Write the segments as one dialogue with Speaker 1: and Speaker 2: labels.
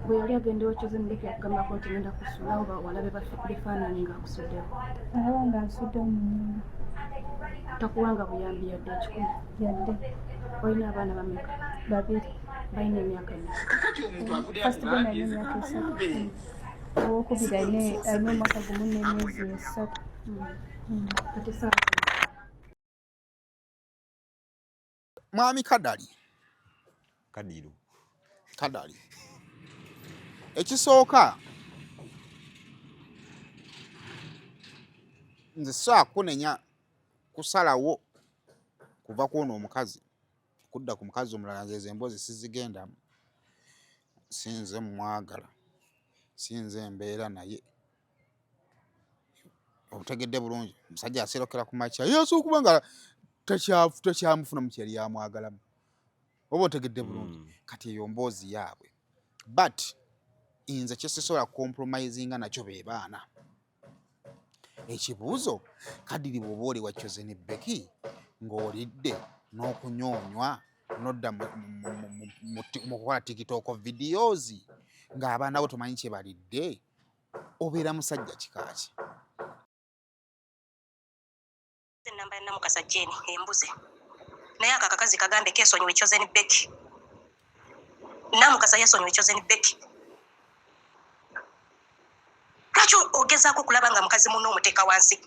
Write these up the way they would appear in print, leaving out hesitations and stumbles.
Speaker 1: bwe yali agenda ewakyoze Mbeki yakugambako nti ngenda kusula oba walabe baffe ku bifaananyi ng'akusuddewo?
Speaker 2: Alaba ng'asuddewo mu nnyumba.
Speaker 1: Takuwanga buyambi yadde ekikulu?
Speaker 2: Yadde.
Speaker 1: Olina abaana bameka?
Speaker 2: 2.
Speaker 1: Balina emyaka emeka?
Speaker 2: First born alina emyaka 3. Owokubiri alina omwaka gumu n'emyezi 3.
Speaker 1: Kati saawa
Speaker 3: Mwami Kadali. Kadali. Ekisooka nze saakunenya kusalawo kuva ku ono omukazi kudda ku mukazi omulala, nze emboozi sizigendamu. Sinze mwagala, sinze mbeera naye. Obutegedde bulungi, omusajja aserokera ku makya yesu okuba nga takyamufuna mu kyali yamwagalamu. Oba otegedde bulungi, kati eyo mboozi yaabwe. But nze kyesisobola compromisinga nakyo be baana. Ekibuuzo, Kadiri bw'oba oli wakyoze ne Beki ng'olidde n'okunyoonywa n'odda mu kukola TikTok videos ng'abaana bo tomanyi kye balidde, obeera musajja kikaaki?
Speaker 4: Ennamba ya Namukasa Jane embuze. Naye aka akakazi kagambe keesonyiwa ekyoze ne Beki. Namukasa yeesonyiwa ekyoze ne Beki. Lwaki ogezaako okulaba nga mukazi munno omuteeka wansi?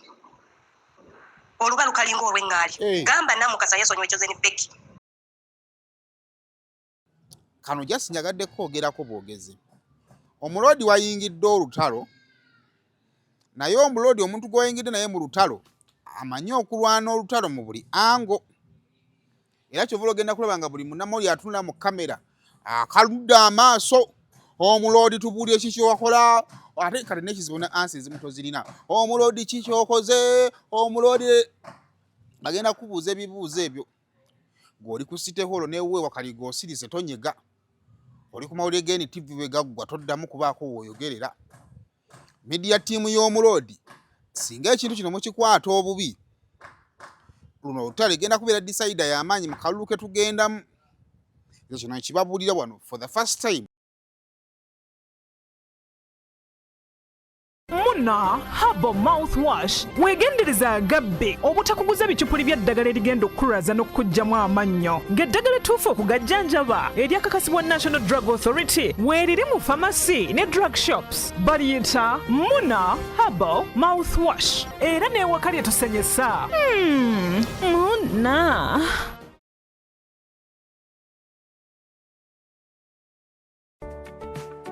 Speaker 4: Oluba lukalinga olw'eŋŋaali. Gamba Namukasa yeesonyiwa ekyoze ne Beki.
Speaker 3: Kano just njagadde kwogerako bwogezi. Omuloodi wayingidde olutalo, naye omuloodi omuntu gw'oyingidde naye mu lutalo amanyi okulwana olutalo mu buli ango. Era kyovula ogenda kulaba nga buli munnamawulire atunula mu kamera akaludde amaaso. Omuloodi tubuulire ki kyokola, ate kati n'ekizibu ne ansi ezimu tozirina. Omuloodi ki kyokoze, omuloodi agenda kubuuza ebibuuzo ebyo. Gw'oli ku City Hall newe wakali g'osirise tonyega. Oli ku mawulire g'NTV bwe gaggwa toddamu kubaako w'oyogerera. Media team y'omuloodi singa ekintu kino mukikwata obubi, luno olutalo egenda kubeera decide y'amaanyi mu kalulu ke tugendamu. Ekyo kino nkibabuulira wano for the first time.
Speaker 5: Muna Herbal Mouthwash weegendereza agabbe obutakuguza bicupuli by'eddagala erigenda okukulaza n'okkuggyamu amannyo ng'eddagala ettuufu okugajjanjaba eryakakasibwa National Drug Authority weeriri mu pharmacy ne drug shops. Baliyita Muna Herbal Mouthwash era n'ewaka lye tusenyesa. Muna.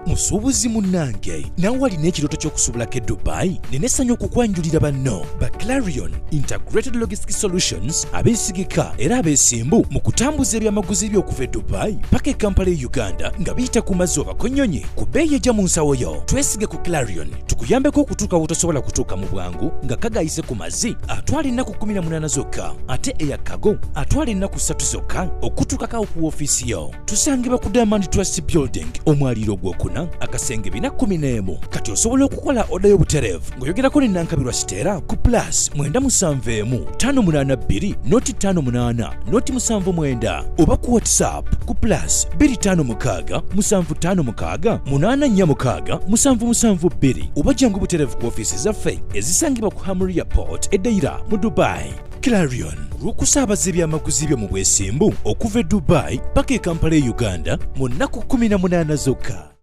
Speaker 6: Musuubuzi munnange nawe walina ekirooto ky'okusuubulako e Dubai nenessanyu okukwanjulira banno ba Clarion Integrated Logistics Solutions abeesigika era abeesimbu mu kutambuza ebyamaguzi by'okuva e Dubai paka e Kampala e Uganda nga biyita ku mazzi oba konnyonyi ku bbeeyi ejja mu nsawo yo. Twesige ku Clarion tukuyambeko okutuuka wotosobola kutuuka mu bwangu nga kagayise ku mazzi atwala ennaku 18 zokka ate eya kago atwala ennaku 3 zokka okutuukako ku woofiisi yo. Tusangibwa ku Diamond Trust Building omwaliiro gw'okuna akasenge 411. Kati osobola okukola oda y'obutereevu ng'oyogerako ne Nankabirwa Siteera ku plus 971 582 noti 58 noti 79 oba ku WhatsApp ku plus 256 756 846 772 oba jangu butereevu ku ofiisi zaffe ezisangibwa ku Hamri Airport eddaira mu Dubai. Clarion lw'okusaabaza ebyamaguzi byo mu bwesimbu okuva e Dubai paka e Kampala e Uganda mu nnaku 18 zokka.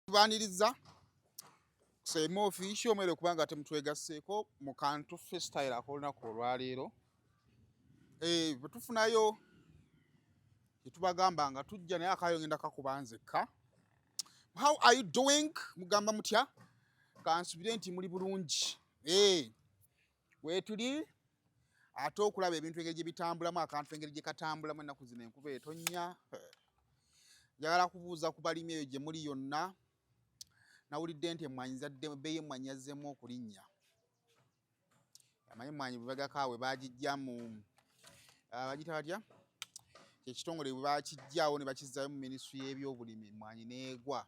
Speaker 3: Tubaniriza kusema official omwere kubanga temutwegasseeko mu kantu freestyle akolunaku olwaleero. Bwe tufunayo tetubagamba nga tujja naye akayo ngenda kakubanzeka. How are you doing? Mugamba mutya? Kansubire nti muli bulungi. Weetuli ate okulaba ebintu engeri gye bitambulamu akantu engeri gye katambulamu ennaku zino enkuba etonnya. njagala kubuuza ku balimi eyo gye muli yonna nawulidde nti emmwanyi zadde bbeeyi emmwanyi yazzeemu okulinnya amanyi emmwanyi bwe bagakaawe baagijja mu bagita batya ekitongole bwe bakijjaawo ne bakizzaayo mu minisitule y'ebyobulimi emmwanyi n'egwa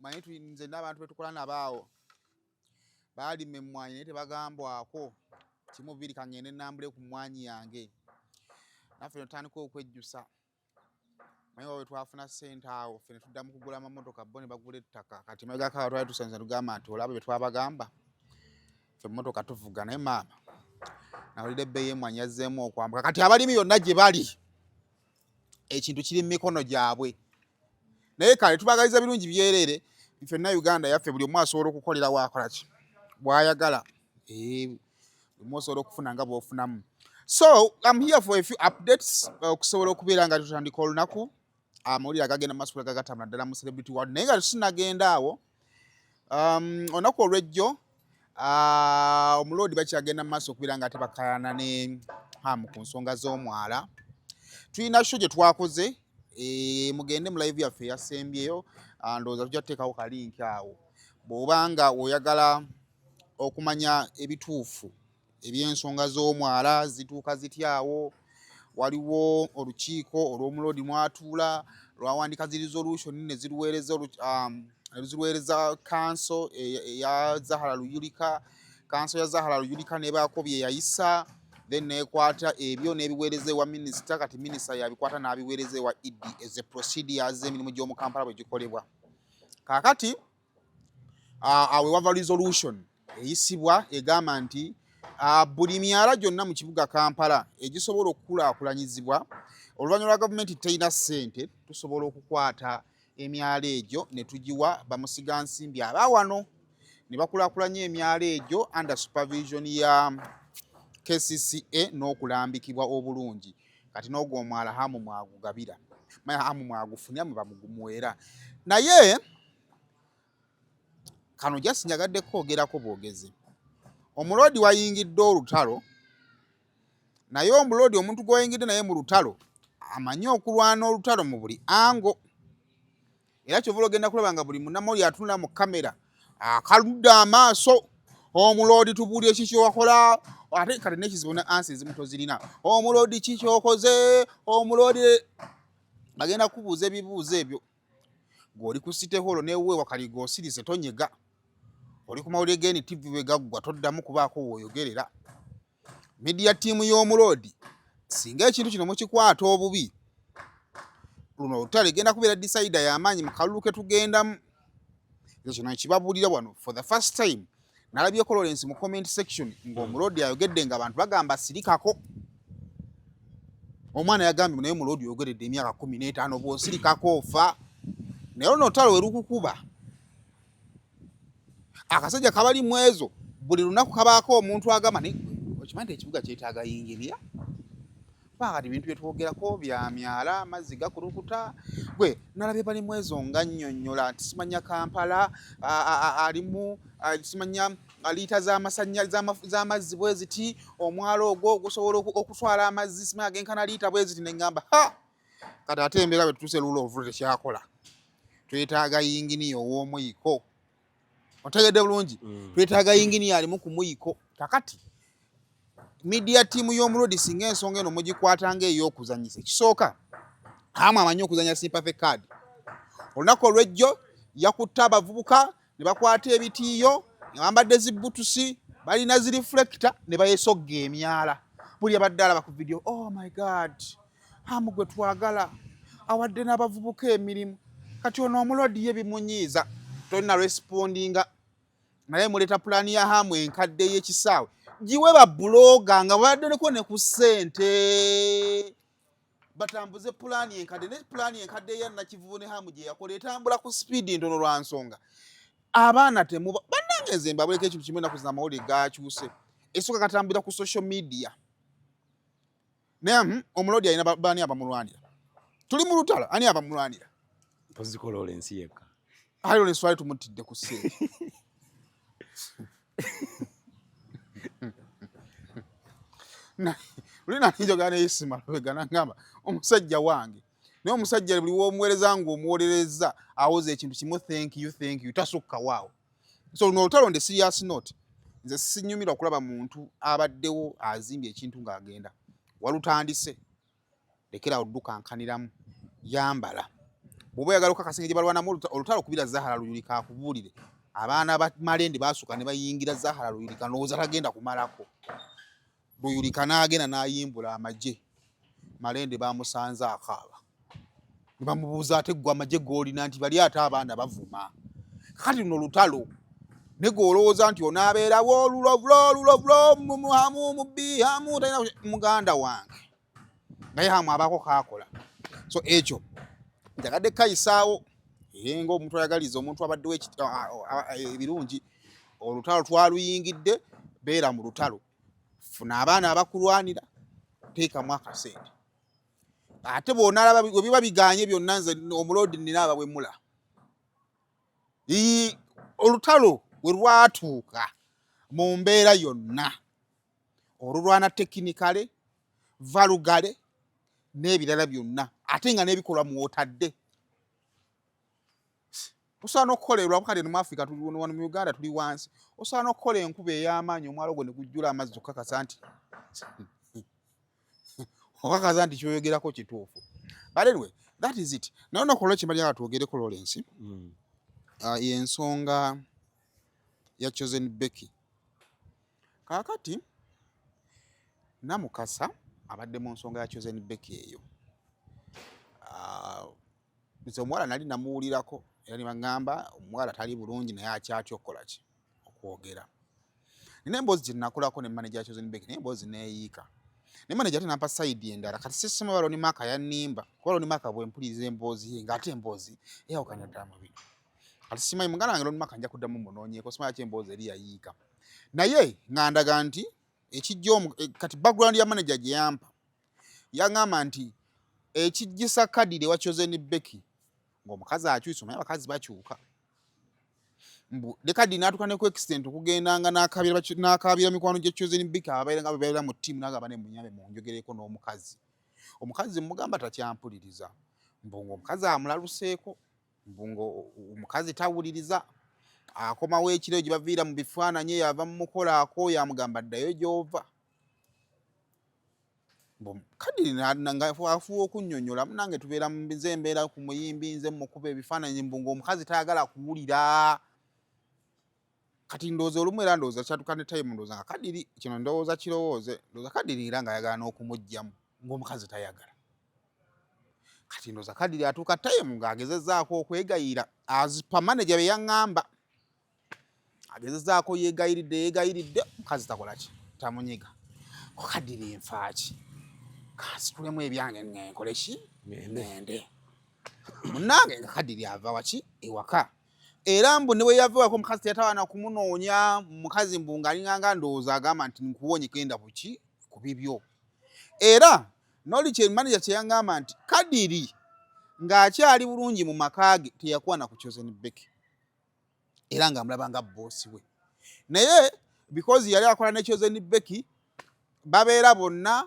Speaker 3: manyi tuyinze n'abantu betukola nabaawo baalima emmwanyi naye tebagambwako kimu biri kangende nambule ku mmwanyi yange naffe netutandika okwejjusa manyi wawe twafuna ssente awo ffe ne tuddamu kugula amamotoka bo ne bagula ettaka kati magakawa twali tusanza tugamba nti olaba bye twabagamba ffe emmotoka tuvuga naye maama nawulira ebbeeyi emmwanyi yazzeemu okwambuka kati abalimi yonna gye bali ekintu kiri mu mikono gyabwe naye kale tubagaliza birungi byereere ffenna Uganda yaffe buli omu asobola okukolera waakolaki bw'ayagala buli omu osobola okufuna nga bw'ofunamu. So I'm here for a few updates okusobola okubeera nga tutandika olunaku amawulire agagenda mu maaso gagatambula ddala mu celebrity world naye nga tusinagenda awo olunaku olw'ejjo omuloodi bakyagenda mu maaso okubeera nga tebakayana ne hamu ku nsonga z'omwala. Tulina show gye twakoze mugende mu live yaffe eyasembyeyo ndowooza tujja tuteekawo kalinki awo bw'obanga oyagala okumanya ebituufu eby'ensonga z'omwala zituuka zityawo. Waliwo olukiiko olw'omuloodi mwatuula lwawandika zi resolution ne ziruweereza kanso eya Zahara Luyulika. Kanso ya Zahara Luyulika nebaako bye yayisa then nekwata ebyo n'ebiweereza ewa minisita kati minisita yabikwata n'abiweereza ewa ED as a procedures emirimu gy'omu Kampala bwe gikolebwa. Kaakati awe wava resolution eyisibwa egamba nti buli myala gyonna mu kibuga Kampala egisobola okukulaakulanyizibwa oluvannyuma lwa gavumenti terina ssente tusobola okukwata emyala egyo ne tugiwa bamusigansimbi abawano ne bakulaakulanya emyala egyo under supervision ya KCCA n'okulambikibwa obulungi. Kati n'ogwo omwala hamu mwagugabira maya hamu mwagufunya mwe bamugumuweera naye kano jasinyagadde kwogerako bwogezi. Omuloodi wayingidde olutalo naye omuloodi omuntu gw'oyingidde naye mu lutalo amanyi okulwana olutalo mu buli ango era kyovula ogenda kulaba nga buli munnamawulire atunula mu kamera akaludde amaaso omuloodi tubuulire ki kyowakola ate kati n'ekizibu ne ansi ezimu tozirina omuloodi ki kyokoze omuloodi bagenda kubuuza ebibuuzo ebyo ng'oli ku City Hall neewuwe wakali g'osirise tonyega oli ku mawulire g'eni TV bwe gaggwa toddamu kubaako w'oyogerera. Media team y'omuloodi singa ekintu kino mukikwata obubi luno olutalo egenda kubeera decider y'amaanyi mu kalulu ke tugendamu. Ekyo kino kibabuulira wano for the first time nalabyeko Lawrence mu comment section ng'omuloodi ayogedde ng'abantu bagamba sirikako. Omwana yagambye naye omuloodi yogeredde emyaka 15 bw'osirikako ofa naye luno olutalo we lukukuba akasajja kabali mwezo buli lunaku kabaako omuntu agamba okimanyi ekibuga kyetaaga yingirya pakati bintu byetwogerako bya myala amazzi gakulukuta gwe nalabye bali mwezo nga nnyonnyola nti simanya Kampala alimu simanya liita z'amazzi bwe ziti omwalo ogwo ogusobola okutwala amazzi simanya genkana liita bwe ziti neŋŋamba kati ate embeera bwe tutuuse lulo ovulo tekyakola twetaaga yinginiya ow'omuyiko. Otegedde bulungi twetaaga yinginiya alimu ku muyiko. Kakati media team y'omuloodi singa ensonga eno mugikwata ng'ey'okuzanyisa ekisooka hamu amanyi okuzanya sympathy card. Olunaku olw'ejjo yakutte abavubuka ne bakwata ebitiiyo ne bambadde zibutusi balina zi reflector ne bayesogga emyala buli abadde alaba ku video oh my god hamu gwe twagala awadde n'abavubuka emirimu kati ono omuloodi ye bimunyiiza tolina respondinga naye muleeta pulaani ya hamu enkadde y'ekisaawe giwe babuloga nga baddeneko ne ku ssente batambuze pulaani enkadde ne pulaani enkadde ya Nakivubo ne hamu gye yakola etambula ku sipiidi ntono lwa nsonga abaana temuba bannange nze mbabuleko ekintu kimwe ennaku zino amawulire gakyuse esooka katambulira ku social media naye omuloodi alina baani abamulwanira tuli mu lutalo ani abamulwanira
Speaker 7: pozikola olensi yekka
Speaker 3: ayo ne swali tumutidde ku ssente ulina njogana eyisima lwegana ngamba omusajja wange naye omusajja buli w'omuweereza ng'omuwolereza awoza ekintu kimu thank you tasukka waawo. So n'olutalo nde serious note nze sinyumira okulaba muntu abaddewo azimbye ekintu ng'agenda walutandise lekera oddukankaniramu yambala bw'oba oyagala okukakasa gye balwanamu olutalo kubira Zahara Luyulika akubuulire abaana ba Malende baasuka ne bayingira Zahara Luyulika ndowooza tagenda kumalako. Luyulika n'agenda n'ayimbula amagye Malende bamusanze akaaba ne bamubuuza ate ggwe amagye g'olina nti bali ate abaana bavuma. Kati luno olutalo ne gw'olowooza nti onaabeerawo olulovulo muhamu mubbi hamu talina muganda wange naye hamu abaako kaakola. So ekyo njagadde kayisaawo nga omuntu ayagaliza omuntu abaddewo ebirungi olutalo twaluyingidde beera mu lutalo funa abaana abakulwanira teekamu akasente ate bw'onaalaba bwe biba biganye byonna nze omulodi nina abawemula. Olutalo we lwatuuka mu mbeera yonna olulwana tekinikale valugale n'ebirala byonna ate nga n'ebikolwa mwotadde osaana okukolerwa kale mu Africa wano mu Uganda tuli wansi osaana okukola enkuba ey'amaanyi omwalo gwo ne gujjula amazzi okukakasa nti okakasa nti kyoyogerako kituufu. But anyway, that is it. Naye onakola kimali nga twogereko Lawrence y'ensonga ya Chosen Becky. Kaakati Namukasa abadde mu nsonga ya Chosen Becky eyo. Nze omuwala nali namuwulirako era ne bagamba omuwala tali bulungi naye akyatya okukola ki okwogera. Nina emboozi gye nnakolako ne manager ya Chosen Becky naye emboozi neeyiika. Ne manager ate nampa sayidi endala kati sisema baloni maka yannimba kuba loni maka bwe mpuliriza emboozi ye ng'ate emboozi eyawukanya ddala mubiri. Kati simanyi muganda wange loni maka nja kuddamu munoonyeeko simanyi ati emboozi eri yayiika. Naye ng'andaga nti ekijja kati background ya manager gye yampa yaŋŋamba nti ekijjisa kadiri ewa Chosen Becky ng'omukazi akyusa omanyi abakazi bakyuka. Ne kadiri n'atuuka ne ku accident okugendanga n'akaabira mikwano gye Chosen Becky ababeera nga bebeera mu ttiimu n'agamba ne munyambe munjogereko n'omukazi. Omukazi mugamba takyampuliriza mbungo omukazi amulaluseeko mbungo omukazi tawuliriza akomawo ekiro gye baviira mu bifaananyi yava mu mukolaako yamugamba ddayo gy'ova. Kadiri afuwa okunnyonnyola munange tubeera mu nze mbeera ku muyimbi nze mukuba ebifaananyi mbungo omukazi tayagala kuwulira. Kati ndowooza olumu era ndowooza kyatuuka ne time ndowooza nga kadiri kino ndowooza kirowooze ndowooza kadiri era ng'ayagala n'okumuggyamu ng'omukazi tayagala. Kati ndowooza kadiri atuuka time ng'agezezzaako okwegayira azipa manager be yaŋŋamba agezezzaako yeegayiridde omukazi takola ki tamunyiga. Kadiri enfaaki kasitulemu ebyange nkole ki ŋŋende munnange nga kadiri ava waki ewaka era mbu ne bwe yava ewaka omukazi teyatabaana kumunoonya mukazi mbu ng'alinganga ndowooza agamba nti nkuwonye kenda buki ku bibyo. Era noli kye manager kye yaŋŋamba nti kadiri ng'akyali bulungi mu maka ge teyakwana ku Chosen Becky era ng'amulaba nga boosi we. Naye because yali akola ne Chosen Becky babeera bonna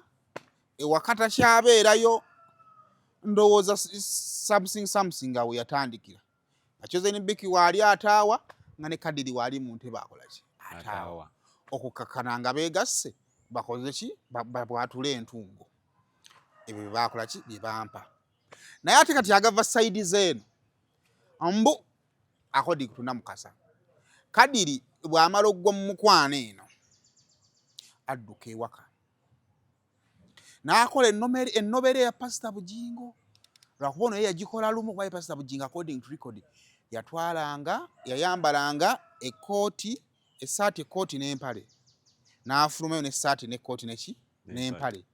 Speaker 3: ewaka takyabeerayo ndowooza something awo yatandikira. Chosen Becky waali ataawa nga ne kadiri waali mu ntebe akola ki ataawa okukakkana nga beegasse bakoze ki bwatule entungo ebyo bye baakola ki bye bampa. Naye ate kati agava sayidi zeeno mbu akodi kutuna Mukasa kadiri bw'amala oggwa mu mukwano eno adduka ewaka n'akola ennobere ya Pastor Bugingo lwakuba ono ye yagikola lumu kuba Pastor Bugingo according to record yayambalanga essaati ekkooti n'empale n'afulumayo n'essaati n'ekkooti n'empale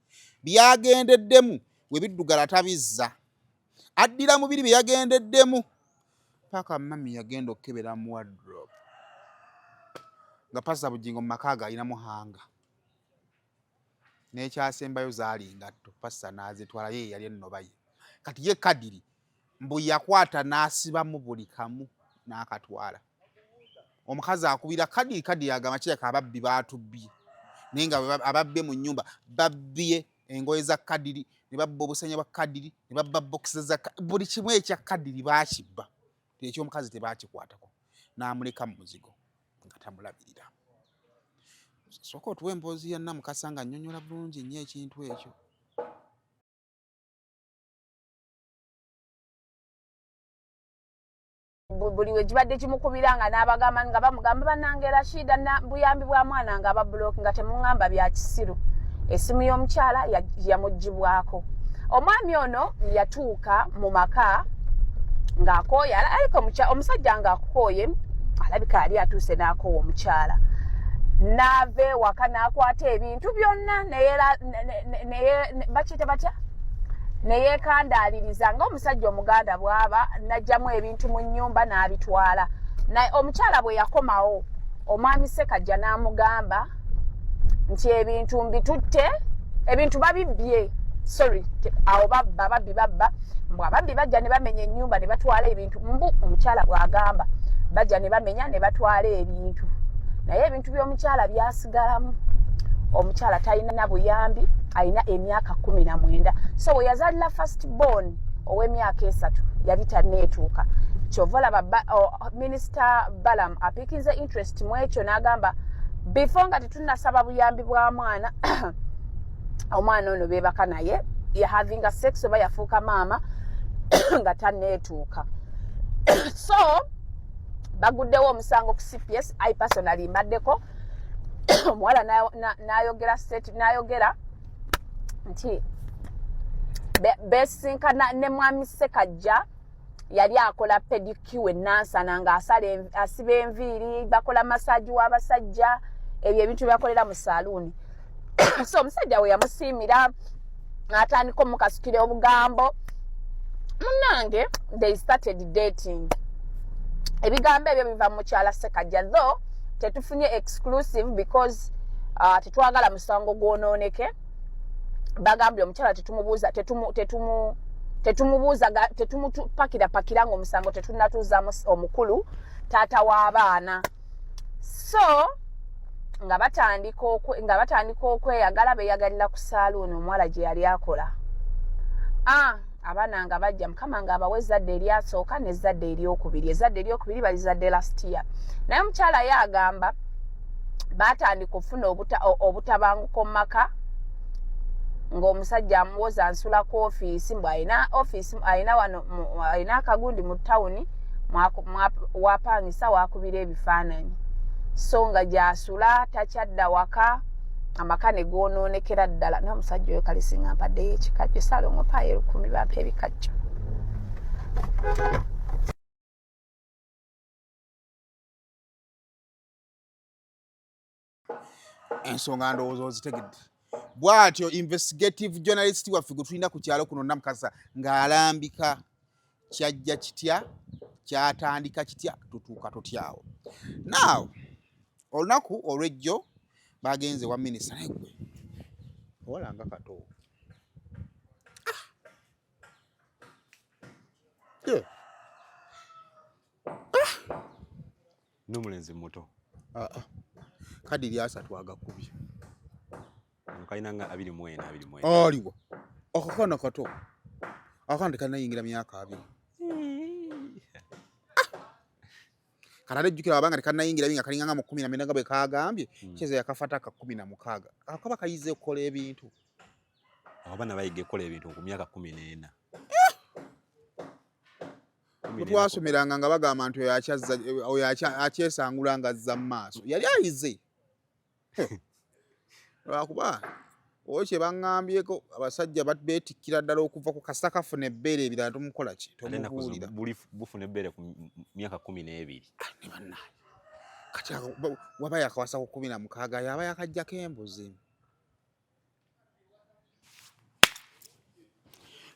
Speaker 3: byagendeddemu we biddugala tabizza addira mubiri bye yagendeddemu paka mami yagenda okukebera mu wardrobe nga Pastor Bugingo mu maka ge alinamu hanga n'ekyasembayo zaali ngatto Pastor n'azitwala ye yali ennoba ye. Kati ye kadiri mbu yakwata n'asibamu buli kamu n'akatwala. Omukazi akubira kadiri agamba kireka ababbi baatubbye naye nga ababbe mu nnyumba babbye engoye za kadiri ne babba obusenya bwa kadiri ne babba boxes za buli kimu ekya kadiri baakibba ekyo omukazi tebakikwatako n'amuleka mu muzigo nga tamulabirira. Sooka otuwe emboozi ya Namukasa nga nnyonnyola bulungi nnyo ekintu ekyo.
Speaker 8: Buli we kibadde kimukubiranga n'abagamba nga bamugamba bannange Rashida na buyambi bwa mwana nga babulooki nga temuŋŋamba bya kisiru. Essimu y'omukyala yamugibwako. Omwami ono yatuuka mu maka ng'akooye ariko omusajja ng'akukooye alabika yali atuuse n'akoowa omukyala. N'ava ewaka n'akwata ebintu byonna bakiyita batya? Neyeekandaaliriza ng'omusajja omuganda bw'aba n'aggyamu ebintu mu nnyumba n'abitwala. Naye omukyala bwe yakomawo omwami Ssekajja n'amugamba nti ebintu mbitutte, ebintu babibbye. Sorry, awo babbi babba. Mbw ababbi bajja ne bamenya ennyumba ne batwala ebintu. Omukyala bw'agamba bajja ne bamenya ne batwala ebintu. Naye ebintu by'omukyala byasigalamu. Omukyala talina buyambi, alina emyaka 19. So we yazalira first born ow'emyaka 3 yali tanneetuuka. Kyova olaba Minisita Balaam apiikinze interest mu ekyo n'agamba before nga tetunnasaba buyambi bwa mwana omwana ono beebaka naye ya having a sex oba yafuuka maama nga tanneetuuka. So baguddewo omusango ku CPS. I personally mbaddeko omuwala n'ayogera nti beesinkana ne mwami Ssekajja yali akola pedicure nansana nga asiba enviiri, bakola massage w'abasajja, ebyo ebintu byakolera mu saluuni. So omusajja we yamusiimira n'atandika omukasukira obugambo. Munnange they started dating. Ebigambo ebyo biva mu mukyala Ssekajja, though tetufunye exclusive because tetwagala musango gwonooneke. Bagambye omukyala tetumupakira ng'omusango tetunnatuuzaamu omukulu taata w'abaana. So nga batandika okweyagala beeyagalira ku saaluuni omuwala gye yali akola. Abaana nga bajja Mukama nga abawa ezzadde eryasooka n'ezzadde eryokubiri. Ezzadde eryokubiri balizadde last year. Naye omukyala ye agamba baatandika okufuna obutabanguko mu maka ng'omusajja amuwoza ansulako ofiisi. Mbw alina wano alina akagundi mu tawuni wapangisa wakubira ebifaananyi. So nga gy'asula takyadda waka, amaka ne goonoonekera ddala. N'omusajja oyo kalisinga mpaddeyo ekikajjo Salongo paayo 10 bampa ebikajjo.
Speaker 3: Ensonga ndowooza ozitegedde. Bw'atyo investigative journalist waffe gwe tulina ku kyalo kuno Namukasa ng'alambika kyajja kitya, kyatandika kitya, tutuuka tutyawo. Now olunaku olw'ejjo bagenze wa minisita naye gwe owalanga kato.
Speaker 7: N'omulenzi muto.
Speaker 3: Kadi lya 3 agakubye.
Speaker 7: Kalina nga 24.
Speaker 3: Aliwo. Akakana kato. Akandi kanayingira myaka 2. Kanale jjukira abanga tekanayingira binga kalinga nga mu 14 nga bwe kaagambye. Kyeze yakafata ka 16. Akaba kayize okukola ebintu.
Speaker 7: Abaana bayige kola ebintu ku myaka 14.
Speaker 3: Twasomeranga nga bagamba nti oyo akyesangula nga azza mu maaso. Yali ayize. Lwakuba kye baŋŋambyeko abasajja beetikkira ddala okuva ku kasita kafuna ebbeere ebirala tomukola ki tomubuulira.
Speaker 7: Bufuna ebbeere ku myaka 12.
Speaker 3: Ne bannaye kati waba yakawasa ku 16 yaba yakajjako embuzi.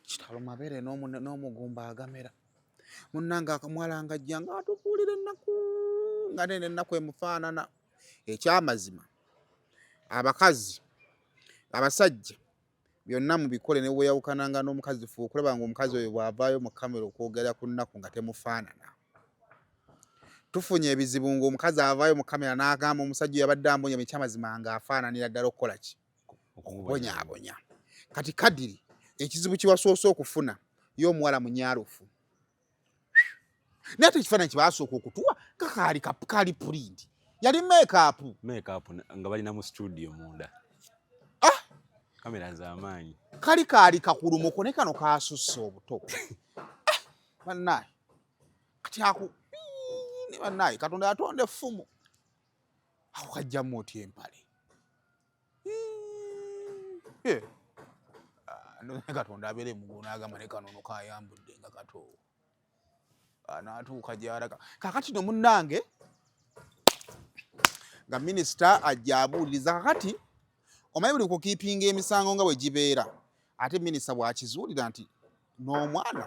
Speaker 3: Kitalo mabeere n'omugumba agamera. Munnanga akamwala ng'ajja ng'atukuulira ennaku nga nene ennaku emufaanana. Ekyamazima abakazi abasajja byonna mubikole ne weeyawukananga n'omukazi fuuka okulaba ng'omukazi oyo bw'avaayo mu kamera okwogera ku nnaku nga temufaanana. Tufunye ebizibu ng'omukazi avaayo mu kamera n'agamba omusajja yabadde ambonye ekyamazima ng'afaananira ddala okukola ki? Okubonyaabonya. Kati kadiri ekizibu kibasoose okufuna y'omuwala munyaalufu naye ate ekifaananyi kibasooka okutuwa kaali print yali makeup
Speaker 7: nga balina mu studio munda kamera z'amaanyi
Speaker 3: kaali kakulumuko ne kano kaasusse obuto bannaye kati ne bannaye Katonda yatonda effumu awo kajjamu oti empale Katonda abeere mugulu n'agamba ne kanono kayambudde nga kato n'atuuka gy'alaga kakati no munnange nga minisita ajja abuuliriza kakati omanyi buli kukiipinga emisango nga bwe gibeera ate minisita bw'akizuulira nti n'omwana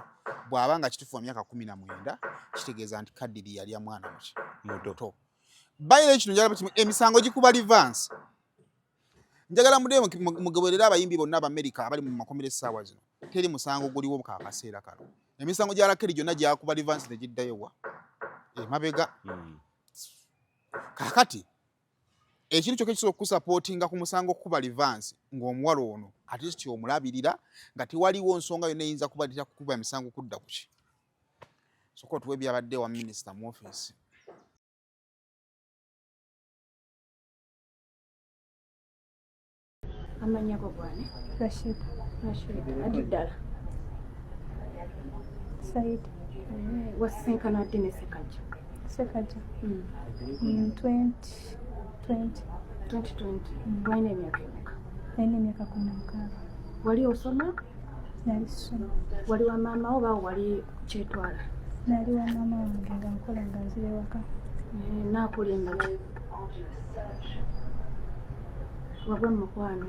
Speaker 3: bw'aba nga kituufu wa myaka 19 kitegeeza nti Kadiri yalya mwana muto bayire kino njagala kimu emisango gikuba livansi njagala mugoberera abayimbi bonna Abamerika abali mu makomera essaawa zino teri musango guliwo kaakaseera kano emisango gya Rakeri gyonna gyakuba livansi ne giddayo wa emabega kaakati ekintu kyokka kisobola okusapootinga ku musango okukuba livansi ng'omuwala ono ate kityo omulabirira nga tewaliwo nsonga yonna eyinza kubalira kukuba emisango kudda ku ki soka otuwe byabadde wa minisita mu ofiisi
Speaker 1: amanya go bwane
Speaker 2: Rashid
Speaker 1: adiddala
Speaker 2: Said
Speaker 1: wasinkana ate ne Ssekaggya
Speaker 2: Ssekaggya 2020
Speaker 1: walina emyaka emeka
Speaker 2: nalina emyaka 16
Speaker 1: wali osoma
Speaker 2: nali soma
Speaker 1: wali wa maama oba wali kyetwala
Speaker 2: nali wa maama wange nga nkola nga nzira ewaka
Speaker 1: naakulimba wagwa mu mukwano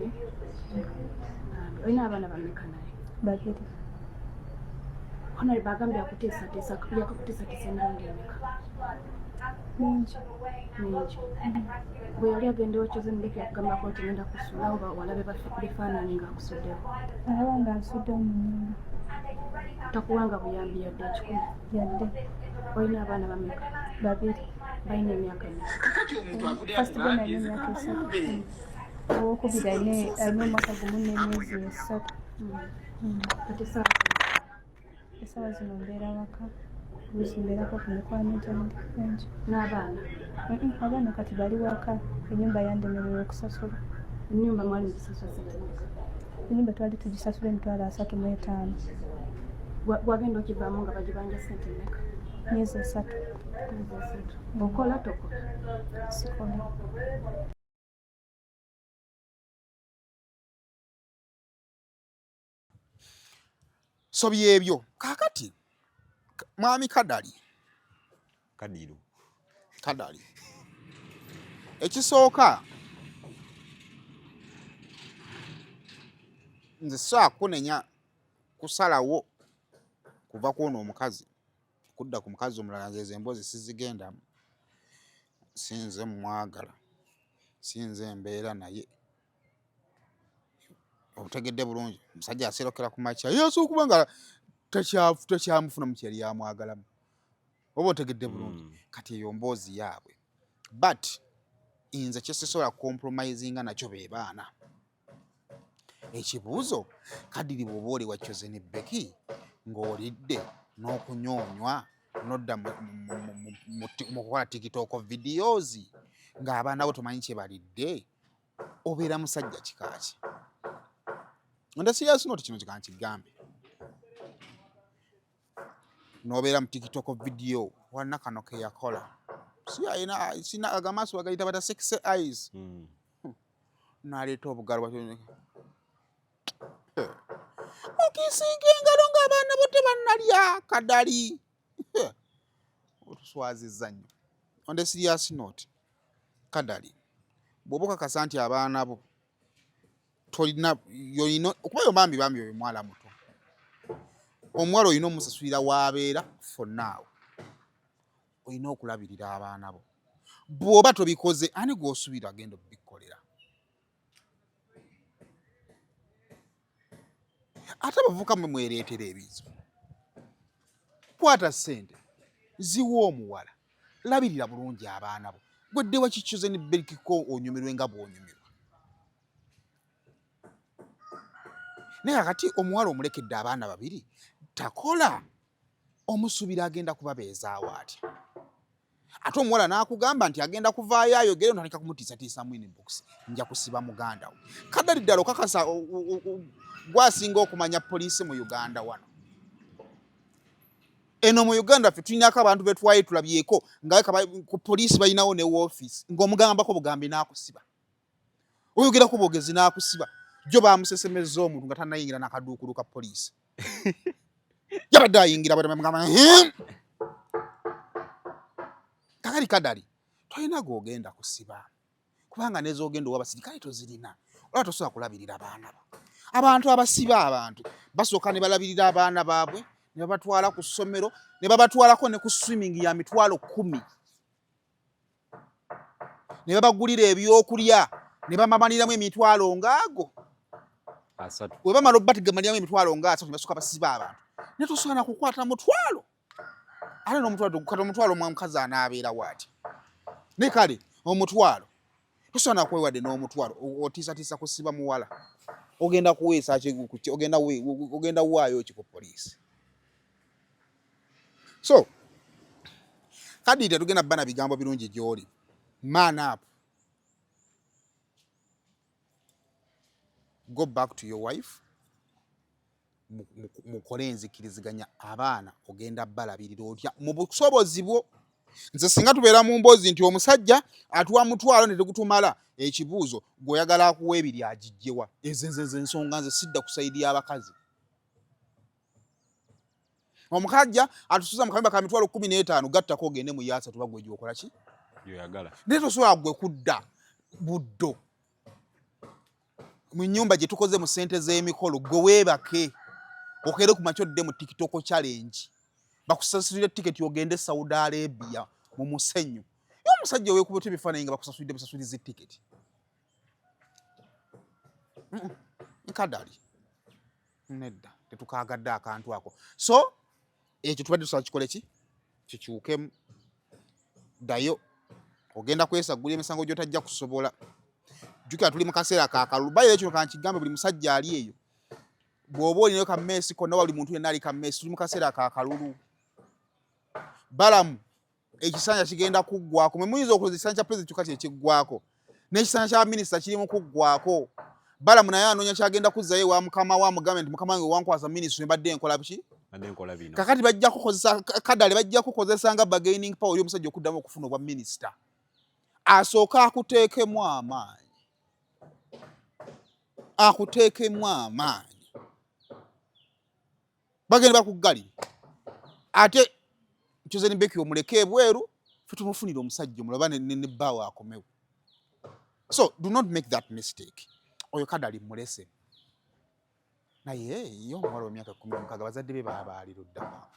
Speaker 1: olina abaana bameka naye
Speaker 2: babiri
Speaker 1: honali bagambye yakuteesateesa emirundi emeka
Speaker 2: mingi
Speaker 1: bwe yali agenda ewakyoze ndeke yakugambako nti ngenda kusula oba walabe bifaananyi ng'akusuddewo
Speaker 2: alaba nga nsuddewo mu nnyumba
Speaker 1: takuwanga buyambi yadde ekikulu
Speaker 2: yadde
Speaker 1: olina abaana bameka
Speaker 2: babiri
Speaker 1: balina emyaka
Speaker 2: first born alina emyaka 3 owokubiri alina omwaka gumu n'emyezi 3
Speaker 1: kati
Speaker 2: essaawa zino mbeera waka oluusi mbeerako ku mikwano gyange bengi
Speaker 1: n'abaana
Speaker 2: abaana kati bali waka ennyumba yandemererwa okusasula
Speaker 1: ennyumba mwali muzisasula sentimeka
Speaker 2: ennyumba twali tugisasula emitwalo 35
Speaker 1: wagenda okivaamu nga bagibanja sentimeka
Speaker 2: myezi 3
Speaker 1: okola tokola
Speaker 2: sikola
Speaker 3: so byebyo kaakati mwami Kadali ekisooka nze saakunenya kusalawo kuva kwona omukazi kudda ku mukazi omulala nze emboozi sizigendamu sinze mwagala sinze mbeera naye obutegedde bulungi omusajja aserokera ku makya yesu okuba nga takyamufuna mu kyali yamwagalamu oba otegedde bulungi kati eyo mboozi yaabwe but nze kyesisobola compromisinga nakyo be baana ekibuuzo Kadiri bw'oba oli wakyoze ne Beki ng'olidde n'okunyoonywa n'odda mu kukola TikTok videos ng'abaana bo tomanyi kye balidde obeera musajja kikaaki onda serious note kino kika nkigambe n'obeera mu TikTok video walina kano ke yakola sina agamaaso bagayita bata 6 eyes n'aleeta obugalo bwakyo okisinga engalo ng'abaana bo tebannalya Kadali otuswazizza nnyo onda serious note Kadali bw'oba okakasa nti abaana bo tolina yolina okuba yo bambi oyo mwala muto omuwala olina omusasulira waabeera for now olina okulabirira abaana bo bw'oba tobikoze ani gw'osubira agenda okubikolera ate abavubuka mwe mwereetera ebizibu kwata ssente ziwa omuwala labirira bulungi abaana bo gwedde wakikyuze ne Berikiko onyumirwe nga bw'onyumirwa naye kati omuwala omulekedde abaana babiri takola omusubira agenda kubabeezaawo atya ate omuwala n'akugamba nti agenda kuvaayo ayogere notandika kumutiisatiisa mu inbox nja kusiba muganda we kaddali ddala okakasa gwasinga okumanya poliisi mu Uganda wano eno mu Uganda ffe tulinako abantu betwaye tulabyeko nga ku poliisi balinawo ne woofiisi ng'omugambako bugambi n'akusiba oyogerako bwogezi n'akusiba jo bamusesemezza omuntu nga tannayingira n'akaduukulu ka poliisi yabadde ayingira bwemugamba kakali kadali tolina g'ogenda kusiba kubanga n'ezogenda ow'abasirikale tozirina olaba tosobola kulabirira abaana bo abantu abasiba abantu basooka ne balabirira abaana baabwe ne babatwala ku ssomero ne babatwalako ne ku swimming ya mitwalo 10 ne babagulira ebyokulya ne bamamaliramu emitwalo ngaago
Speaker 7: asatu
Speaker 3: bwe bamala obbatigamaliramu emitwalo ngaasatu ne basooka basiba abantu ne tosobola kukwata mutwalo ate n'omutwalo kati omutwalo omukazi anaabeera waati ne kale omutwalo tosobola kwewadde n'omutwalo otiisatiisa kusiba muwala ogenda kuweesa ki ogenda waayo ki ku poliisi so kadi tetugenda bana bigambo birungi gy'oli man up go back to your wife mukole enzikiriziganya abaana ogenda balabirira otya mu busobozi bwo nze singa tubeera mu mboozi nti omusajja atuwa mutwalo ne tegutumala ekibuuzo gw'oyagala akuwa ebiri agijjewa ezenzenze ensonga nze sidda ku sayidi y'abakazi omukajja atusuza mu kamimba ka mitwalo 15 gattako ogende mu yaasa tuba gwe gyokola ki
Speaker 7: yoyagala
Speaker 3: naye tosobola gwe kudda buddo mu nnyumba gye tukoze mu ssente z'emikolo gwe weebake okere ku makyodde mu TikTok challenge bakusasulira tiketi ogende Saudi Arabia mu musenyu yo omusajja weekubute ebifaananyi nga bakusasulidde busasulizi tiketi nkadali nedda tetukaagadde akantu ako so ekyo tubadde tusaba kikole ki kikyukemu ddayo ogenda kwesagula emisango gy'otajja kusobola jjukira tuli mu kaseera kakalulu bayiro kino kankigambe buli musajja ali eyo bw'oba olinayo kammeesi konna buli muntu yenna ali kammeesi tuli mu kaseera kakalulu balamu ekisanja kigenda kuggwako mwe muyinza okulooza ekisanja kya pulezidenti kyokka kye kiggwako n'ekisanja kya minisita kiri mu kuggwako balamu naye anoonya kyagenda kuzzayo wa mukama wa mugambe nti mukama wange wankwasa minisita ne badde enkola biki kakati bajja kukozesa kadale bajja kukozesa nga bargaining power eri omusajja okuddamu okufuna obwa minisita asooka akuteekemu amaanyi bagenda bakuggalira ate Chosen Becky omuleke ebweru ffe tumufunira omusajja omulaba ne bbaawo akomewo so do not make that mistake oyo kadali mulese naye yo omuwala w'emyaka 16 bazadde be baabaalira ddala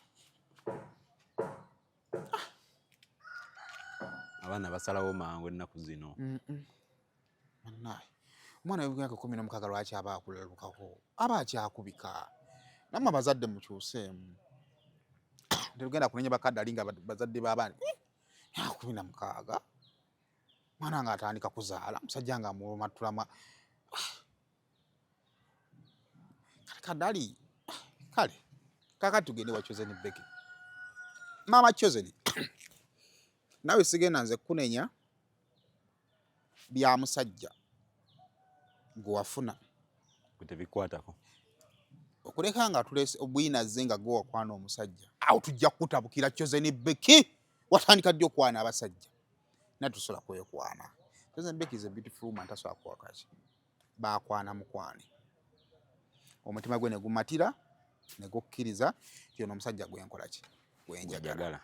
Speaker 7: abaana basalawo mangu ennaku zino
Speaker 3: mannaye omwana w'emyaka 16 lwaki aba akulalukako aba akyakubika namwe abazadde mukyuseemu tetugenda kunenya bakadali nga bazadde b'abaana 16 mwana nga atandika kuzaala musajja nga amumatulama kadali kale kakati tugende wa Chosen Becky mama Chosen nawe sigenda nze kunenya bya musajja gwafuna
Speaker 7: kutebikwatako
Speaker 3: okuleka nga tulese obwina zenga go wakwana omusajja awo tujja kutabukira Chosen Becky watandika ddyo okwana abasajja natusola kweyo kwana Chosen Becky is a beautiful woman tasola kwakachi bakwana mukwane omutima gwe ne gumatira ne gukkiriza kyono omusajja gwenkola ki gwenjagala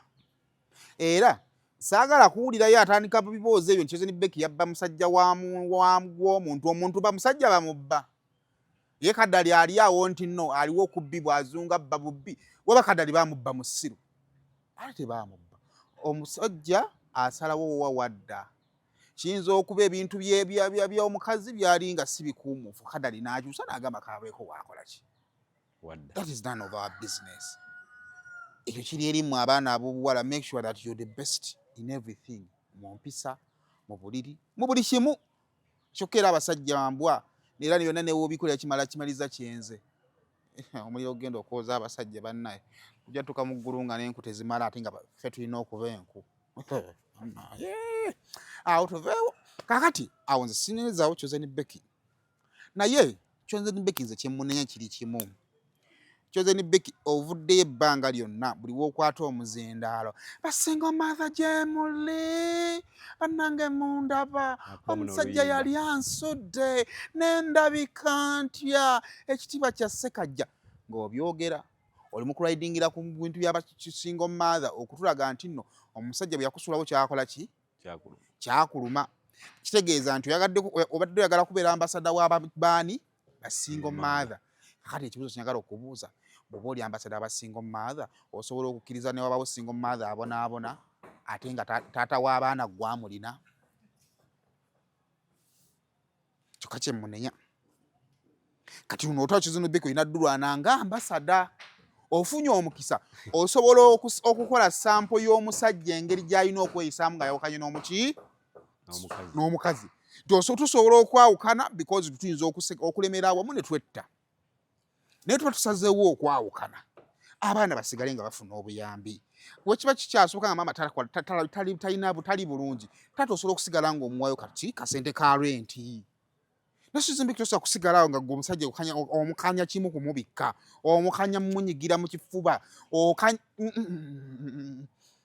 Speaker 3: era saagala kuwulira ye atandika biboozi ebyo Chosen Becky yabba musajja omuntu ba musajja bamubba ye kadali ali awo nti no aliwo okubbibwa azunga bba bubbi waba kadali bamubba mu ssiru ate bamubba omusajja asalawo wawadda kiyinza okuba ebintu by'omukazi byali nga si bikuumufu kadali n'akyusa n'agamba kabeeko waakola ki that is none of our business ekyo kiri erimu abaana ab'obuwala make sure that you're the best in everything mu mpisa mu buliri mu buli kimu kyokka era abasajja mbwa era byonna newobikolera kimaliza kyenze omuliro ogenda okwoza abasajja bannaye ojja tuka mu ggulu nga n'enku tezimala ate nga ffe tulina okuba enku awo tuveewo kakati awo nze sinezaawo Chosen Becky naye Chosen Becky nze kyemmunenya kiri kimu Chosen Becky ovuddeyo ebbanga lyonna buli wookwata omuzindaalo basinga mother gye muli bannange mundaba omusajja yali ansudde n'endabika ntya ekitiibwa kya Ssekajja ng'obyogera oli mu kulaidingira ku bintu by'abasinga mother okutulaga nti nno omusajja bwe yakusulawo kyakola ki kyakuluma kitegeeza nti obadde oyagala kubeera ambasada w'abaani basinga mother kati ekibuuzo kyagala okubuuza bw'oba oli ambasada abasinga mother osobola okukkiriza ne wabawo singa mother abonaabona ate nga taata w'abaana gwamulina kyokka kyemmunenya kati uno otwa Chosen Becky olina ddulwana nga ambasada ofunye omukisa osobola okukola sampo y'omusajja engeri gy'alina okweyisaamu nga yawukanye n'omukazi tusobola okwawukana because tuyinza okulemera awamu ne twetta naye tuba tusazeewo okwawukana abaana basigale nga bafuna obuyambi wekiba kikyasoboka nga maama tali bulungi taata osobola okusigala ng'omuwayo kati kasente ka renti Chosen Becky tosobola kusigalawo nga omusajja omukanya kimu kumubikka omukanya mumunyigira mu kifuba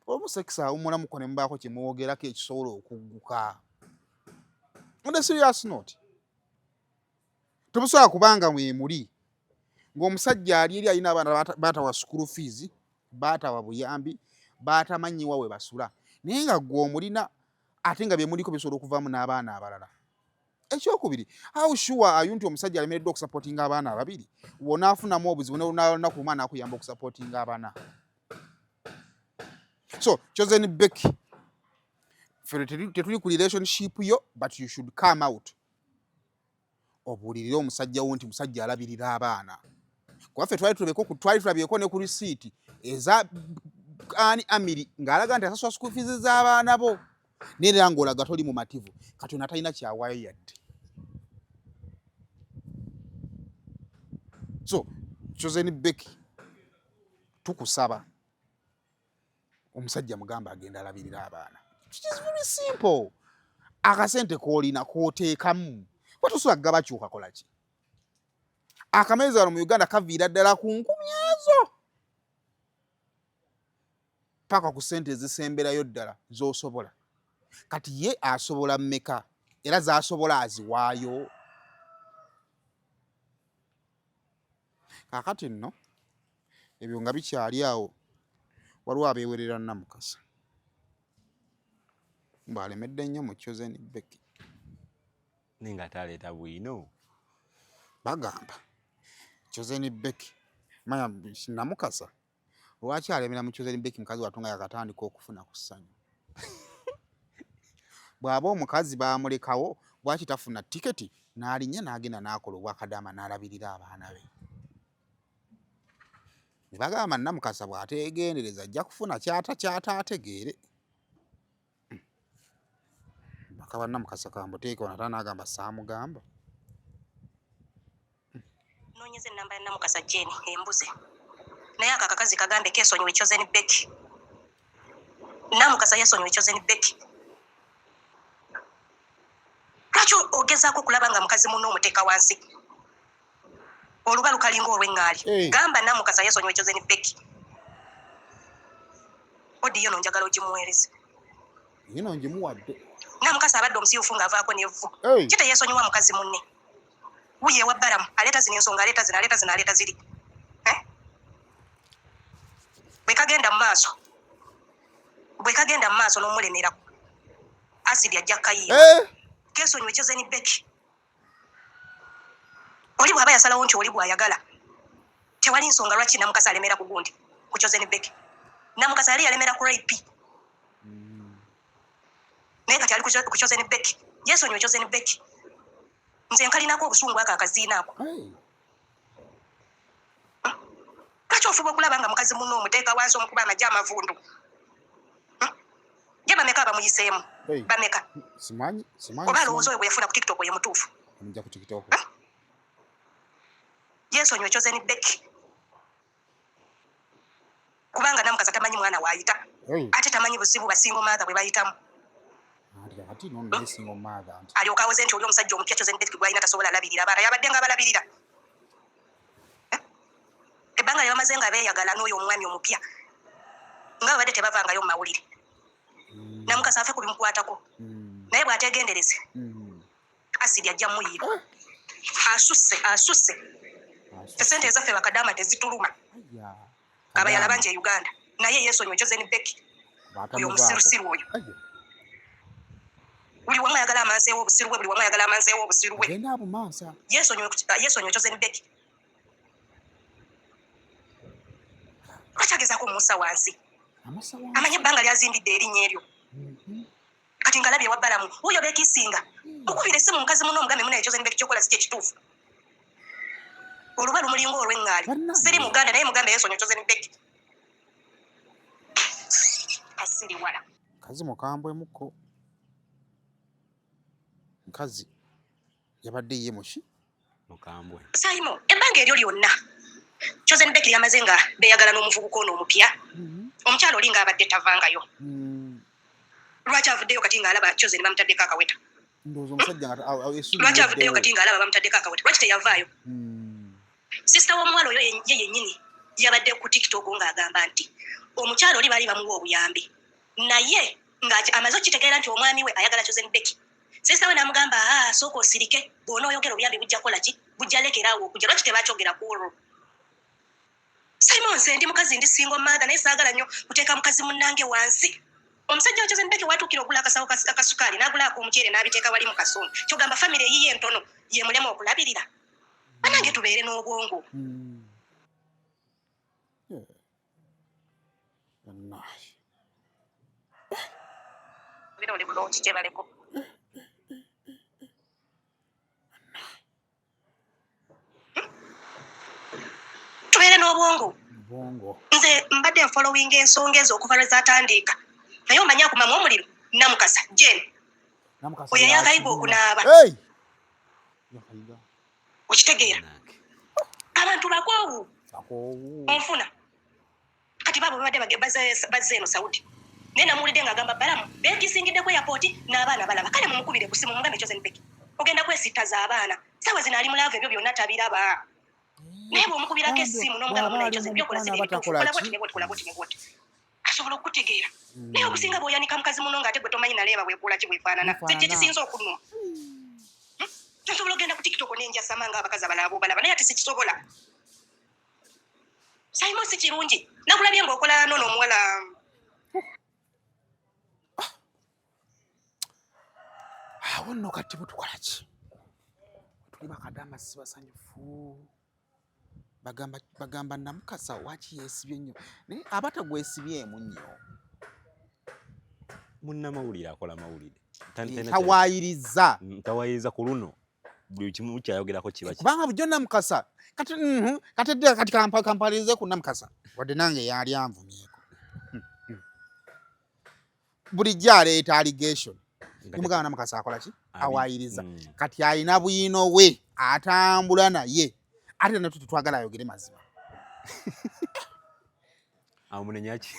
Speaker 3: omusekisa omulamuko ne mubaako kye mwogerako ekisobola okugguka on a serious note tobusobola kubanga mwemuli ng'omusajja ali eri alina abaana baatawa school fees baatawa buyambi baatamanyiwa we basula naye nga gwe omulina ate nga byemuliko bisobola okuvaamu n'abaana abalala ekyokubiri how sure are you nti omusajja alemereddwa okusupportinga abaana ababiri wonaafunamu obuzibu n'olunaku lumu anaakuyamba okusupportinga abaana so Chosen Becky tetuli ku relationship yo but you should come out obuulirire omusajja wo nti musajja alabirira abaana kwaffe twali tulabyeko ne ku risiiti eza ani Amiri ng'alaga nti asasula school fees z'abaana bo n'era ng'olaga toli mu mativu kati ono atalina kyawaayo yadde so Chosen Becky tukusaba omusajja mugamba agenda alabirira abaana it is very simple akasente koolina kooteekamu watusobola gabakyuka kola ki akamezi wano mu Uganda kaviira ddala ku 10,000 paka ku sente ezisemberayo ddala z'osobola kati ye asobola mmeka era z'asobola aziwaayo kakati nno ebyo nga bikyali awo waliwo abeewerera Namukasa mbaalemedde nnyo mu Chosen Becky
Speaker 7: ninga taleeta bwino
Speaker 3: bagamba Chosen Becky manya Namukasa lwaki alemera mu Chosen Becky mukazi watunga yakatandika okufuna ku ssanyu bw'aba omukazi baamulekawo bwaki tafuna tiketi n'alinnya n'agenda n'akola obwakadaama n'alabirira abaana be ne bagamba Namukasa bw'ategendereza ajja kufuna kyata ategeere bakaba Namukasa kambuteeke wano ate n'agamba saamugamba
Speaker 4: noonyeza ennamba ya Namukasa Jane embuze naye aka akakazi kagambe keesonyiwe Chosen Becky Namukasa yeesonyiwe Chosen Becky lwaki ogezaako okulaba nga mukazi munno omuteeka wansi oluba lukalinga olw'eŋŋaali gamba Namukasa yeesonyiwe Chosen Becky odi yo nonjagala ogimuweereze
Speaker 3: yino ngimuwadde
Speaker 4: Namukasa abadde omusiyufu ng'avaako n'evvu kite yeesonyiwa mukazi munne wuye wa baramu aleeta zino ensonga aleeta ziri bwe kagenda mu maaso n'omulemerako asidi ajja kayiira keesonyiwe Chosen Becky oli bw'aba yasalawo nti oli bw'ayagala tewali nsonga lwaki Namukasa alemera ku gundi ku Chosen Becky Namukasa yali yalemera ku rape naye kati ali ku Chosen Becky yeesonyiwe Chosen Becky nze nkalinako obusungu ako akaziina ako lwaki ofuba okulaba nga mukazi munno omuteeka wansi omukuba amagye amavundu ye bameka abamuyiseemu bameka
Speaker 3: simanyi
Speaker 4: oba alowooza oyo bwe yafuna ku TikTok oyo mutuufu
Speaker 3: amujja ku TikTok
Speaker 4: yeesonyiwe Chosen Becky kubanga namukaza tamanyi mwana waayita ate tamanyi buzibu basingo maatha bwe bayitamu alyoka awoze nti oli omusajja omupya Chosen Beki gwalina tasobola alabirira abaana yabadde nga abalabirira ebbanga lyebamaze nga beeyagala n'oyo omwami omupya nga babadde tebavangayo mu mawulire namukasa afe ku bimukwatako naye bw'ategendereze asidi ajja muyiba asusse esente ezaffe bakadama tezituluma abayala bangi e Uganda naye yeesonyiwe Chosen Beki oyo omusirusiru oyo buli wamu ayagala amansi ew'obusiru bwe buli wamu ayagala amansi ew'obusiru bwe yeesonyiwe Chosen Beki lwaki agezaako omussa wansi amanye ebbanga lyazimbidde erinnya eryo kati ngalabye wabbalamu wuyo beekisinga okubira essimu mukazi muno omugambe munaye Chosen Beki kyokola si ekituufu oluba lumulinga olw'eŋŋaali siri muganda naye mugambe yeesonyiwe Chosen Beki asiri wala
Speaker 3: kazi mukambwemuko nkazi yabadde ye muki
Speaker 7: mukambwe
Speaker 4: Saimo ebbanga eryo lyonna Chosen Beki lyamaze nga beeyagala n'omuvubuka ono omupya omukyalo oli ng'abadde tavangayo lwaki avuddeyo kati ng'alaba Chosen bamutaddeko akaweta lwaki avuddeyo kati ng'alaba bamutaddeko akaweta lwaki teyavaayo sisita w'omuwala oyo ye yennyini yabadde ku TikTok ng'agamba nti omukyalo oli baali bamuwa obuyambi naye ng'amaze okitegeera nti omwami we ayagala Chosen Beki sisita we n'amugamba sooka osirike bw'onooyogera obuyambi bujja kola ki bujja lekeraawo okujja lwaki tebaakyogera ku olwo Simon nze ndi mukazi ndi single mother naye saagala nnyo kuteeka mukazi munnange wansi omusajja wa Chosen Beki watuukira okugula akasawo akasukaali n'agulaako omuceere n'abiteeka wali mu kasonda kyogamba famire eyiye entono ye mulema okulabirira banange tubeere n'obwongo bira oli bulungi kyebaleko tubeere n'obwongo nze mbadde nfollowing ensonga ezo okuva lwe zaatandiika naye omanyi akumamu omuliro namukasa Jane oyo yakayiga okunaaba okitegeera abantu bakoowu onfuna kati baabo babadde bazze eno Saudi naye namuwulidde ng'agamba balamu beekisingidde ku airport n'abaana balaba kale mumukubire ku simu mugambe Chosen Beki ogenda kwesittaza abaana saawa zino ali mulava ebyo byonna tabiraba naye bw'omukubirako essimu n'omugamba munaye Chosen Beki okola sibituufu asobola okutegeera naye okusinga bw'oyanika mukazi muno ng'ate gwe tomanyi naleeba bwekula ki bwefaanana kye kisinza okunnuma nsobola ogenda ku TikTok n'enjasama ng'abakazi abalala b'obalaba naye ate sikisobola Simon si kirungi nakulabye ng'okola noono omuwala
Speaker 3: awo nno kati butukola ki tuli bakadama si basanyufu bagamba namukasa waki yeesibye nnyo naye abatagwesibyemu nnyo
Speaker 7: munnamawulire akola mawulire
Speaker 3: tawayiriza
Speaker 7: ku luno buli kimu kyayogerako kiba
Speaker 3: kubanga bujo namukasa kati kampalirize ku namukasa wadde nange yali anvumyeko bulijjo aleeta allegation nimugamba namukasa akola ki awayiriza kati alina bwino we atambula naye ate natwe tetwagala ayogere mazima
Speaker 7: amunenyaki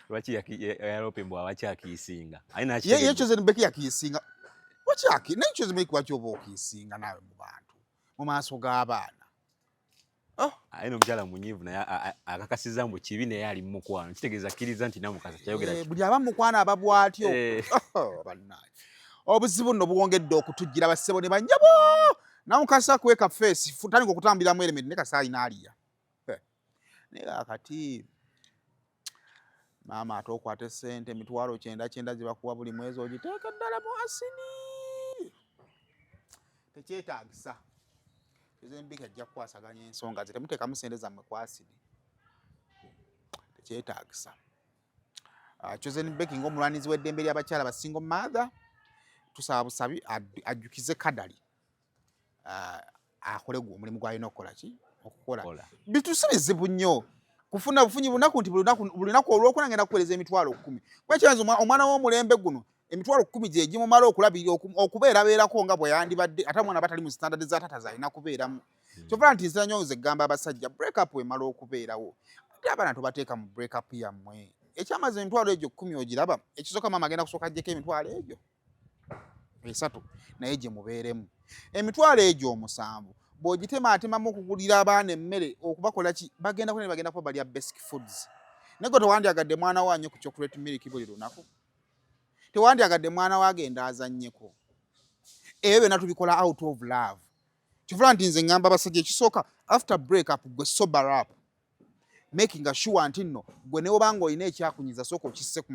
Speaker 7: lwaki yalopembwa awakyakiisinga
Speaker 3: ye Chosen Beki yakiisinga wakyaki naye Chosen Beki waki oba okiisinga naawe mu bantu mu maaso g'abaana
Speaker 7: aye n'omukyala munyiivu naye akakasiza mbu kibi naye ali mukwano kitegeeza akkiriza nti namukasa kyayogera
Speaker 3: buli aba mukwano ababwatyo bannange obuzibu nno buwongedde okutujjira bassebo ne bannyabo namukasa kuweka face tandika okutambuliramu eremere ne kasaayi n'aliya naye akati maama ate okwata essente emitwalo 9 zibakuwa buli mwezi ogiteeka ddala mu asini tekyetaagisa Chosen Beki ajja kukwasaganya ensonga ze temuteekamu sente zammwe ku asini tekyetaagisa Chosen Beki ng'omulwanizi w'eddembe ly'abakyala ba single mother tusaba busabi ajjukize kadali akole omulimu gw'alina okukola ki okukola bituuse bizibu nnyo kufuna bufunyi bunaku nti buli lunaku olwokuna ngenda kuweereza emitwalo 10 kwekiranza omwana w'omulembe guno emitwalo 10 gye gimumala okulabirira okubeerabeerako nga bwe yandibadde ate omwana batali mu standard za tata zalina kubeeramu kyova nti nzira nnyo ze gamba abasajja break up emala okubeerawo ate abaana tubateeka mu break up yammwe ekyamaze emitwalo egyo 10 ogiraba ekisooka maama agenda kusooka ajjeko emitwalo egyo 3 naye gye mubeeremu emitwalo egyo 7 bw'ogitemaatemamu okugulira abaana emmere okubakola ki bagenda kuba balya basic foods nego tewandyagadde mwana wanyo ku chocolate milk buli lunaku tewandyagadde mwana wagenda azannyeko ebyo byonna tubikola out of love kivula nti nze ngamba abasajja ekisooka after break up gwe sober up making sure nti nno gwe ne obanga olina ekyakunyiza sooka okisse ku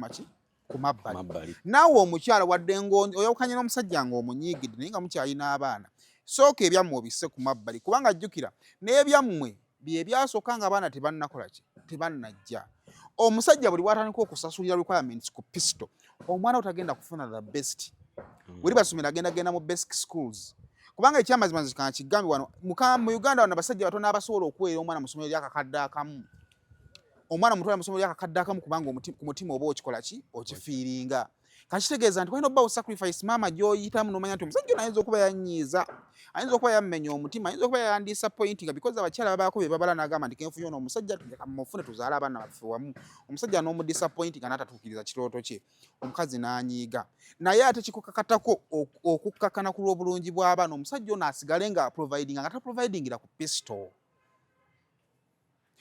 Speaker 3: mabbali naawe omukyala wadde oyawukanye n'omusajja ng'omunyiigidde naye nga mukyalina abaana sooka ebyammwe obisse ku mabbali kubanga jjukira n'ebyammwe bye byasooka nga abaana tebannakola ki tebannajja omusajja buli watandika okusasulira requirements ku pisto omwana otagenda kufuna the best buli basomera agenda mu basic schools kubanga ekyamazima kana kigambi wano mu Uganda wano abasajja batono abasobola okuweera omwana mu ssomero ly'akakadde akamu omwana mutwala mu ssomero ly'akakadde akamu kubanga ku mutima oba okikola ki okifiiringa kakitegeeza nti walina obba sacrifice maama gy'oyitamu n'omanya nti omusajja ono ayinza okuba yanyiiza ayinza okuba yammenya omutima ayinza okuba yandisappointinga because abakyala babaako be babala n'agamba nti kenfunye ono omusajja mufune tuzaale abaana baffe wamu omusajja n'omudisappointinga n'atatuukiriza kirooto kye omukazi n'anyiiga naye ate kikukakatako okukkakana ku lw'obulungi bw'abaana omusajja ono asigale nga providinga nga taprovidingira ku pistol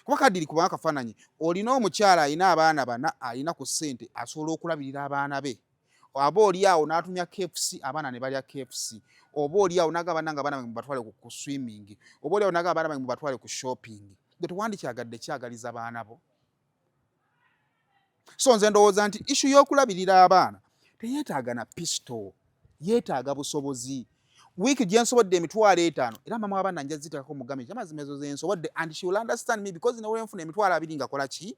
Speaker 3: kuba kadiri kubanga kafaananyi olina omukyala alina abaana bana alina ku ssente asobola okulabirira abaana be aba oli awo n'atumya KFC abaana ne balya KFC oba oli awo n'agamba nanga abaana bange mubatwale ku swimming oba oli awo n'agamba abaana bange mubatwale ku shopping gwe tewandikyagadde kyagaliza abaana bo so nze ndowooza nti ishu y'okulabirira abaana teyeetaaga na pistol yeetaaga busobozi wiiki gye nsobodde emitwalo 5 era mama w'abaana nja ziteekako mugambe kyamazima ezo ze nsobodde and she will understand me because newe nfuna emitwalo 2 nga kola ki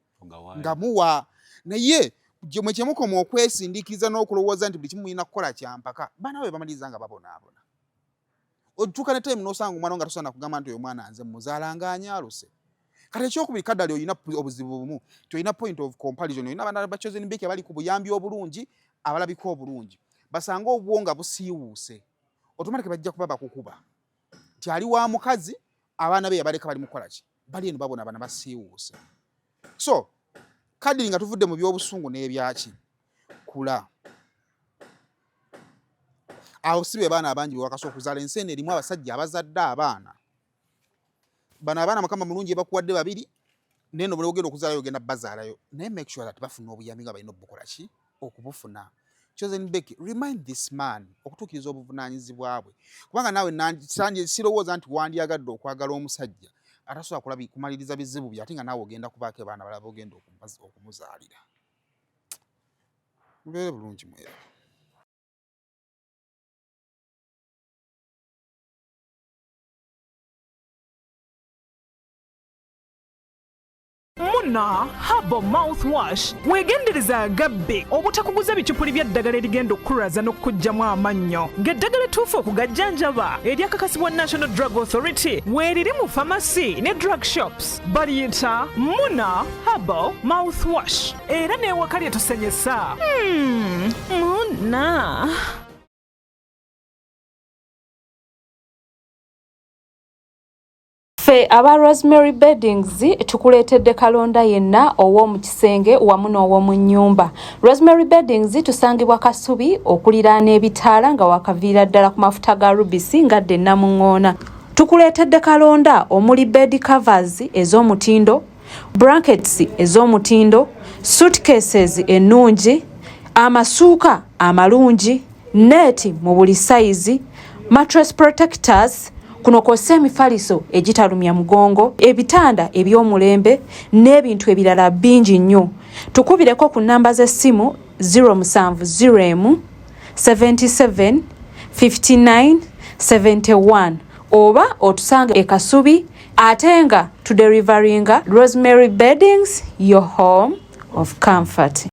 Speaker 3: nga muwa naye mwe kyemukoma okwesindiikiriza n'okulowooza nti buli kimu mulina kukola kyampaka baana be bamaliriza nga babonaabona otuuka ne time n'osanga omwana nga tosaana kugamba nti oyo mwana nze muzaalanga anyaluse kati ekyokubiri kaddali olina obuzibu bumu tolina point of comparison olina abaana ba chosen beke abali ku buyambi obulungi abalabika obulungi basanga obwo nga busiiwuuse automatic bajja kuba bakukuba nti ali wa mukazi abaana be yabaleka bali mukola ki bali eno babona abaana basiiwuuse so kadiri nga tuvudde mu by'obusungu n'ebyaki kula awo sibe baana abangi bewakasa okuzaala enseene erimu abasajja abazadde abaana bano abaana mukama mulungi bakuwadde 2 neno buli ogenda okuzaalayo ogenda bazaalayo naye make sure that bafuna obuyambi nga balina obukola ki okubufuna chosen beke remind this man okutuukiriza obuvunaanyizibwa bwe kubanga naawe sirowooza nti wandyagadde okwagala omusajja atasobola kumaliriza bizibu bye ate nga naawe ogenda kubaako abaana balaba ogenda okumuzaalira mubeere bulungi mwera
Speaker 5: Muna Herbal Mouthwash wegendereza agabbe obutakuguza bicupuli bya ddagala erigenda okukulaza n'okkuggyamu amannyo ng'eddagala ettuufu okugajjanjaba eryakakasibwa National Drug Authority weeriri mu pharmacy ne drug shops baliyita Muna Herbal Mouthwash era n'ewaka lyetusenyesa Muna
Speaker 2: Ffe aba Rosemary Beddings tukuleetedde kalonda yenna ow'omu kisenge wamu n'ow'omu nnyumba. Rosemary Beddings tusangibwa Kasubi okuliraana ebitaala nga wakaviira ddala ku mafuta ga rubisi ngadde Namuŋŋoona. Tukuleetedde kalonda omuli bed covers ez'omutindo, blankets ez'omutindo, suitcases ennungi, amasuuka amalungi, neeti mu buli sayizi, mattress protectors, kuno kw'ossa emifaliso egitalumya mugongo, ebitanda eby'omulembe n'ebintu ebirala bingi nnyo. Tukubireko ku nnamba z'essimu 070 77 59 71 oba otusanga e Kasubi ate nga tuderivaringa Rosemary Beddings, your home of comfort.